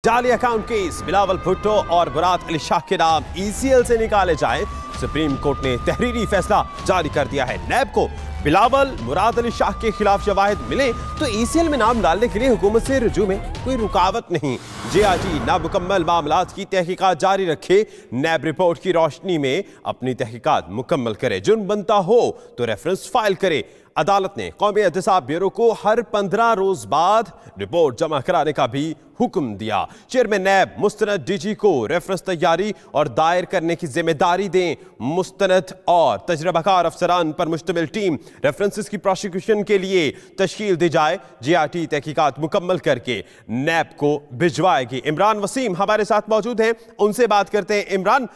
जाली account case Bilawal Bhutto और मुराद अली शाह के नाम ईसीएल से निकाले जाएं। सुप्रीम कोर्ट ने तहरीरी फैसला जारी कर दिया है। नैब को बिलावल मुराद अली शाह के खिलाफ शवाहिद मिले तो ईसीएल में नाम डालने के लिए हुकूमत से रुजू में कोई रुकावट नहीं। जेआरटी नामुकम्मल मामलात की तहकीकात जारी रखे। नैब रिपोर्ट की रोशनी में अपनी तहकीकात मुकम्मल करे। जुर्म बनता हो तो रेफरेंस फाइल करे। अदालत ने कौमी एहतसाब ब्यूरो को हर 15 रोज बाद रिपोर्ट जमा कराने का भी हुक्म दिया। चेयरमैन नैब मुस्तनद डीजी को रेफरेंस तैयारी और दायर करने की जिम्मेदारी दें। मुस्तनद और तजर्बाकार अफसरान पर मुश्तमिल टीम रेफरेंसेस की प्रोसिक्यूशन के लिए तश्कील दी जाए। जेआरटी तहकीकात मुकम्मल करके नैब को भिजवाएगी। इमरान वसीम हमारे साथ मौजूद हैं, उनसे बात करते हैं। इमरान,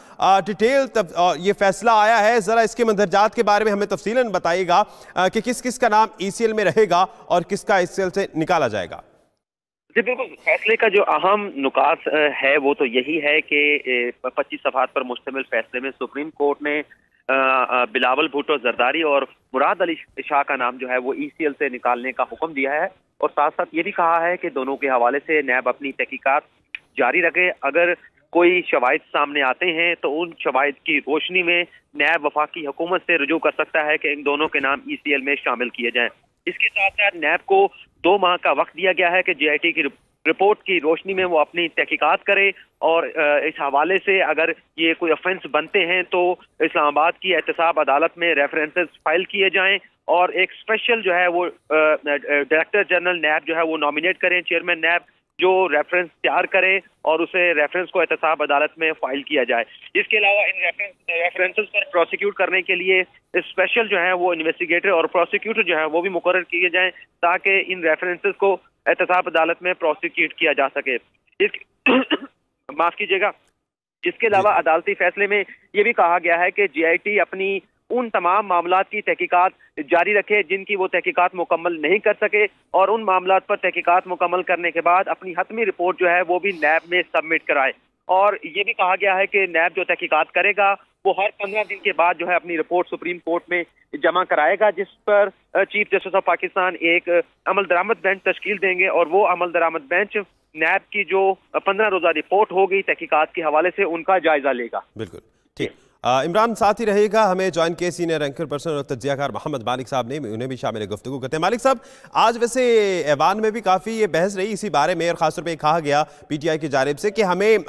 डिटेल ये फैसला आया है, जरा इसके मंदरजात के बारे में हमें तफसीलन बताइएगा कि किस किस का नाम ईसीएल में रहेगा और किसका ईसीएल से निकाला जाएगा। जी बिल्कुल, फैसले का जो अहम नुकात है वो तो यही है कि 25 सफ़हात पर मुश्तमिल फैसले में सुप्रीम कोर्ट ने बिलावल भुट्टो जरदारी और मुराद अली शाह का नाम जो है वो ईसीएल से निकालने का हुक्म दिया है और साथ साथ ये भी कहा है कि दोनों के हवाले से नैब अपनी तहकीकात जारी रखे। अगर कोई शवाहिद सामने आते हैं तो उन शवाहिद की रोशनी में नैब वफाकी हुकूमत से रुजू कर सकता है कि इन दोनों के नाम ईसीएल में शामिल किए जाएं। इसके साथ साथ नैब को 2 माह का वक्त दिया गया है कि जेआईटी की रिपोर्ट की रोशनी में वो अपनी तहकीकात करे और इस हवाले से अगर ये कोई ऑफेंस बनते हैं तो इस्लामाबाद की एहतसाब अदालत में रेफरेंसेस फाइल किए जाएं और एक स्पेशल जो है वो डायरेक्टर जनरल नैब जो है वो नॉमिनेट करें। चेयरमैन नैब जो रेफरेंस तैयार करे और उसे रेफरेंस को एहतसाब अदालत में फाइल किया जाए। इसके अलावा इन रेफरेंसेस पर प्रोसिक्यूट करने के लिए स्पेशल जो है वो इन्वेस्टिगेटर और प्रोसिक्यूटर जो है वो भी मुकर्रर किए जाएं ताकि इन रेफरेंसेस को एहतसाब अदालत में प्रोसिक्यूट किया जा सके। माफ कीजिएगा। इसके अलावा अदालती फैसले में ये भी कहा गया है कि जेआईटी अपनी उन तमाम मामलात की तहकीकात जारी रखे जिनकी वो तहकीकात मुकम्मल नहीं कर सके और उन मामलात पर तहकीकात मुकम्मल करने के बाद अपनी हतमी रिपोर्ट जो है वो भी नैब में सबमिट कराए। और ये भी कहा गया है कि नैब जो तहकीकात करेगा वो हर 15 दिन के बाद जो है अपनी रिपोर्ट सुप्रीम कोर्ट में जमा कराएगा, जिस पर चीफ जस्टिस ऑफ पाकिस्तान एक अमल दरामद बेंच तश्कील देंगे और वो अमल दरामद बेंच नैब की जो 15 रोजा रिपोर्ट होगी तहकीकात के हवाले से उनका जायजा लेगा। बिल्कुल ठीक। इमरान साथ ही रहेगा, हमें ज्वाइन के सीनियर एंकर पर्सन और तज्जियाकार मोहम्मद मालिक साहब ने, उन्हें भी शामिल गुफ्तगू करते हैं। मालिक साहब, आज वैसे ऐवान में भी काफ़ी ये बहस रही इसी बारे में और ख़ासतौर पे कहा गया पीटीआई की जानिब से कि हमें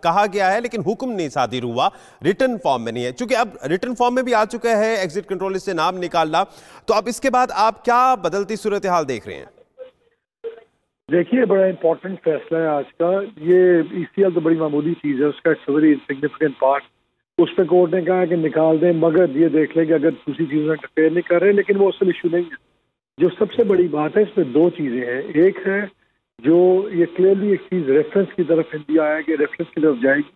कहा गया है लेकिन हुक्म नहीं सादिर हुआ, रिटर्न फॉर्म में नहीं है। चूंकि अब रिटर्न फॉर्म में भी आ चुका है एग्जिट कंट्रोल लिस्ट से नाम निकालना, तो अब इसके बाद आप क्या बदलती सूरत हाल देख रहे हैं? देखिए, बड़ा इंपॉर्टेंट फैसला है आज का। ये ईसीएल तो बड़ी मामूली चीज़ है, उसका इट्स वेरी इनसिग्निफिकेंट पार्ट। उस पर कोर्ट ने कहा कि निकाल दें, मगर ये देख लें कि अगर दूसरी चीज़ों में इंटरफेयर नहीं कर रहे, लेकिन वो असल इशू नहीं है। जो सबसे बड़ी बात है इसमें 2 चीज़ें हैं। एक है जो ये क्लियरली एक चीज़ रेफरेंस की तरफ इंडिया आया कि रेफरेंस की तरफ जाएगी।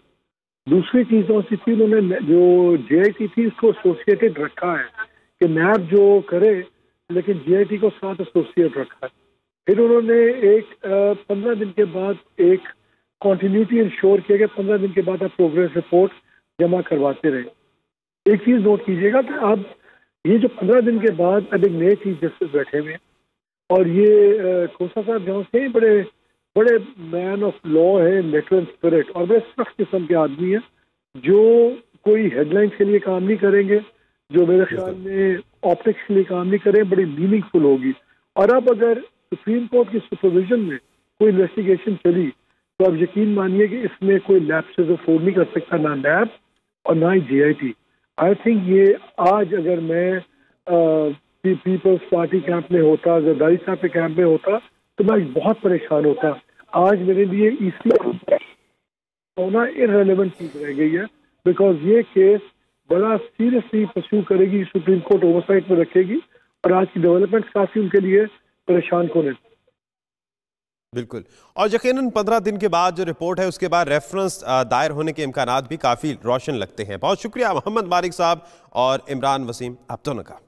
दूसरी चीज़ और थी उन्होंने जो जेआईटी थी इसको एसोसिएटेड रखा है कि नैब जो करे लेकिन जेआईटी को साथ एसोसिएट रखा है। फिर उन्होंने एक 15 दिन के बाद एक कॉन्टीन्यूटी इंश्योर किया कि 15 दिन के बाद आप प्रोग्रेस रिपोर्ट जमा करवाते रहे। एक चीज़ नोट कीजिएगा कि अब ये जो 15 दिन के बाद अब एक नए चीफ जस्टिस बैठे हुए हैं और ये खोसा साहब जहाँ से बड़े बड़े मैन ऑफ लॉ है, लेटर एंड स्पिरिट और बड़े सख्त किस्म के आदमी हैं जो कोई हेडलाइंस के लिए काम नहीं करेंगे, जो मेरे ख्याल में ऑप्टिक्स के लिए काम नहीं करें, बड़ी मीनिंगफुल होगी। और अब अगर सुप्रीम कोर्ट की सुपरविजन में कोई इन्वेस्टिगेशन चली तो अब यकीन मानिए कि इसमें कोई लैप्सेस अफोर्ड नहीं कर सकता, ना नैब और ना ही जेआईटी। आई थिंक ये आज अगर मैं पीपल्स पार्टी कैंप में होता, जरदारी साहब के कैंप में होता तो मैं बहुत परेशान होता। आज मेरे लिए इसलिए होना इररेलेवेंट चीज रह गई है बिकॉज ये केस बड़ा सीरियसली परस्यू करेगी, सुप्रीम कोर्ट ओवरसाइट में रखेगी और आज की डेवलपमेंट काफी उनके लिए परेशान कौन है। बिल्कुल, और यकीनन 15 दिन के बाद जो रिपोर्ट है उसके बाद रेफरेंस दायर होने के इम्कानात भी काफ़ी रोशन लगते हैं। बहुत शुक्रिया मोहम्मद मालिक साहब और इमरान वसीम आप दोनों का।